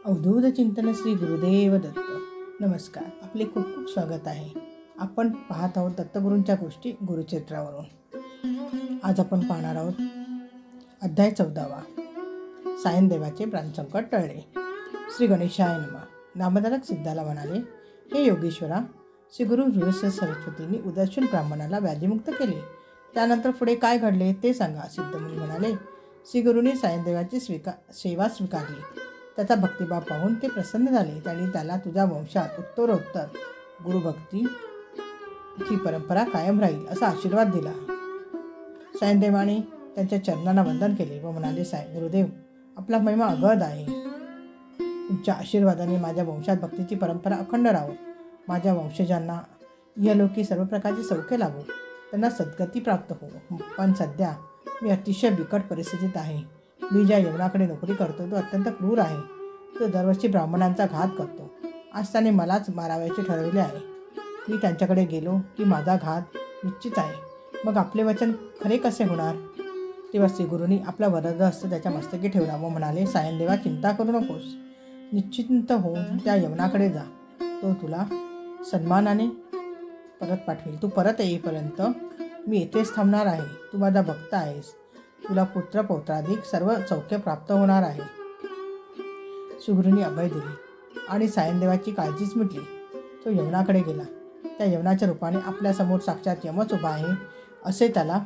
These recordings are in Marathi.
अवधूत चिंतन श्री गुरुदेव दत्त. नमस्कार, आपले खूप खूप स्वागत आहे. आपण पाहत आहोत दत्तगुरूंच्या गोष्टी गुरुचरित्रावरून. आज आपण पाहणार आहोत अध्याय 14वा, सायनदेवाचे प्राणसंकट टळले. श्री गणेशाय नमः. नामधारक सिद्धाला म्हणाले, हे योगेश्वरा, श्री गुरु ऋषी सरस्वतींनी उदासीन ब्राह्मणाला व्याधीमुक्त केले. त्यानंतर पुढे काय घडले ते सांगा. सिद्धमुनी म्हणाले, श्री गुरूंनी सायनदेवाची सेवा स्वीकारली. त्याचा भक्तिभाव पाहून ते प्रसन्न झाले. त्यांनी त्याला तुझ्या वंशात उत्तरोत्तर गुरुभक्तीची परंपरा कायम राहील असा आशीर्वाद दिला. सायनदेवाने त्यांच्या चरणांना वंदन केले व म्हणाले, गुरुदेव, आपला महिमा अगद आहे. तुमच्या आशीर्वादाने माझ्या वंशात भक्तीची परंपरा अखंड राहो. माझ्या वंशजांना इहलोकी सर्व प्रकारचे सौख्य लाभो, त्यांना सद्गती प्राप्त हो. पण सध्या मी अतिशय बिकट परिस्थितीत आहे. मी ज्या यवनाकडे नोकरी करतो तो अत्यंत क्रूर आहे. तो दरवर्षी ब्राह्मणांचा घात करतो. आज त्याने मलाच मारावयाचे ठरवले आहे. मी त्यांच्याकडे गेलो की माझा घात निश्चित आहे. मग आपले वचन खरे कसे होणार? तेव्हा श्रीगुरूंनी आपला वरद हस्त त्याच्या मस्तकी ठेवला व म्हणाले, सायनदेवा, चिंता करू नकोस. निश्चिंत होऊन त्या यवनाकडे जा. तो तुला सन्मानाने परत पाठवेल. तू परत येईपर्यंत मी येथेच थांबणार आहे. तू माझा भक्त आहेस. तुला पुत्र पौत्राधिक सर्व सौख्य प्राप्त होणार आहे. श्रीगुरूंनी अभय दिले आणि सायनदेवाची काळजीच मिटली. तो यवनाकडे गेला. त्या यवनाच्या रूपाने आपल्यासमोर साक्षात यमच उभा आहे असे त्याला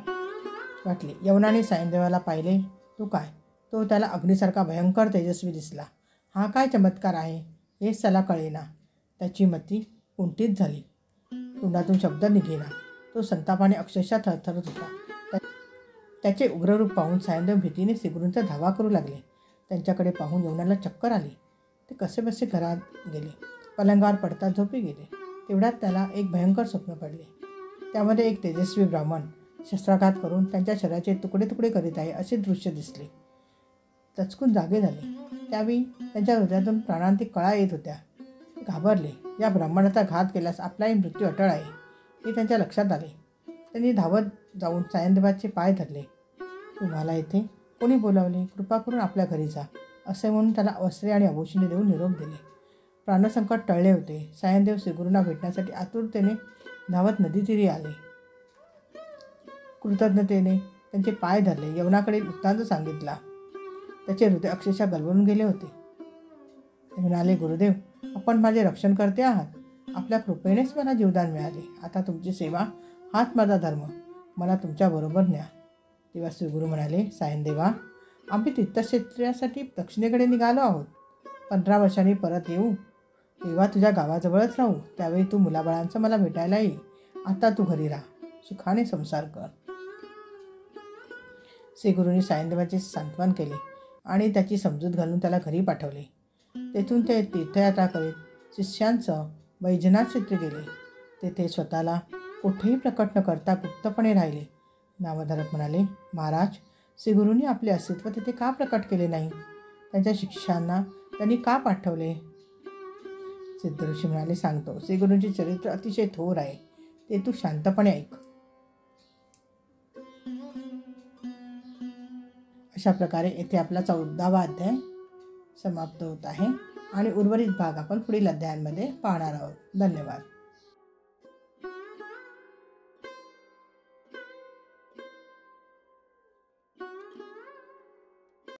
वाटले. यवनाने सायनदेवाला पाहिले. तो काय? तो त्याला अग्नीसारखा भयंकर तेजस्वी दिसला. हा काय चमत्कार आहे हेच त्याला कळेना. त्याची मती कुंठित झाली. तोंडातून शब्द निघेना. तो संतापाने अक्षरशः थरथरत होता. त्याचे उग्ररूप पाहून सायनदेव भीतीने श्रीगुरूंचा धावा करू लागले. त्यांच्याकडे पाहून यवनाला चक्कर आली. ते कसेबसे घरात गेले. पलंगावर पडता झोपी गेले. तेवढ्यात त्याला एक भयंकर स्वप्न पडले. त्यामध्ये एक तेजस्वी ब्राह्मण शस्त्राघात करून त्यांच्या शरीराचे तुकडे तुकडे करीत आहे असे दृश्य दिसले. चचकून जागे झाले. त्यावेळी त्यांच्या हृदयातून प्राणांतिक कळा येत होत्या. घाबरले. या ब्राह्मणाचा घात केल्यास आपलाही मृत्यू अटळ आहे हे त्यांच्या लक्षात आले. त्यांनी धावत जाऊन सायनदेवाचे पाय धरले. तुम्हाला इथे कोणी बोलावले? कृपा करून आपल्या घरी जा असे म्हणून त्याला वस्त्रे आणि आभूषणे देऊन निरोप दिले. प्राणसंकट टळले होते. सायनदेव श्रीगुरूंना भेटण्यासाठी आतुरतेने धावत नदीतीरी आले. कृतज्ञतेने त्यांचे पाय धरले. यवनाकडे वृत्तांत सांगितला. त्याचे हृदय अक्षरशः गलबलून गेले होते. ते म्हणाले, गुरुदेव, आपण माझे रक्षण करते आहात. आपल्या कृपेनेच मला जीवदान मिळाले. आता तुमची सेवा हाच माझा धर्म. मला तुमच्याबरोबर न्या. तेव्हा श्रीगुरू म्हणाले, सायनदेवा, आम्ही तीर्थक्षेत्रासाठी दक्षिणेकडे निघालो आहोत. 15 वर्षांनी परत येऊ तेव्हा तुझ्या गावाजवळच राहू. त्यावेळी तू मुलाबाळांचं मला भेटायला ये. आता तू घरी राहा. सुखाने संसार कर. श्रीगुरूंनी सायनदेवाचे सांत्वन केले आणि त्याची समजूत घालून त्याला घरी पाठवले. तेथून ते तीर्थयात्रा करीत शिष्यांसह वैजनाथ क्षेत्री गेले. तेथे स्वतःला कुठेही प्रकट न करता गुप्तपणे राहिले. नामधारक म्हणाले, महाराज, श्रीगुरूंनी आपले अस्तित्व तिथे का प्रकट केले नाही? त्यांच्या शिष्यांना त्यांनी का पाठवले? सिद्धऋषी म्हणाले, सांगतो. श्रीगुरूंचे चरित्र अतिशय थोर आहे. ते तू शांतपणे ऐक. अशा प्रकारे येथे आपला 14वा अध्याय समाप्त होत आहे आणि उर्वरित भाग आपण पुढील अध्यायांमध्ये पाहणार आहोत. धन्यवाद.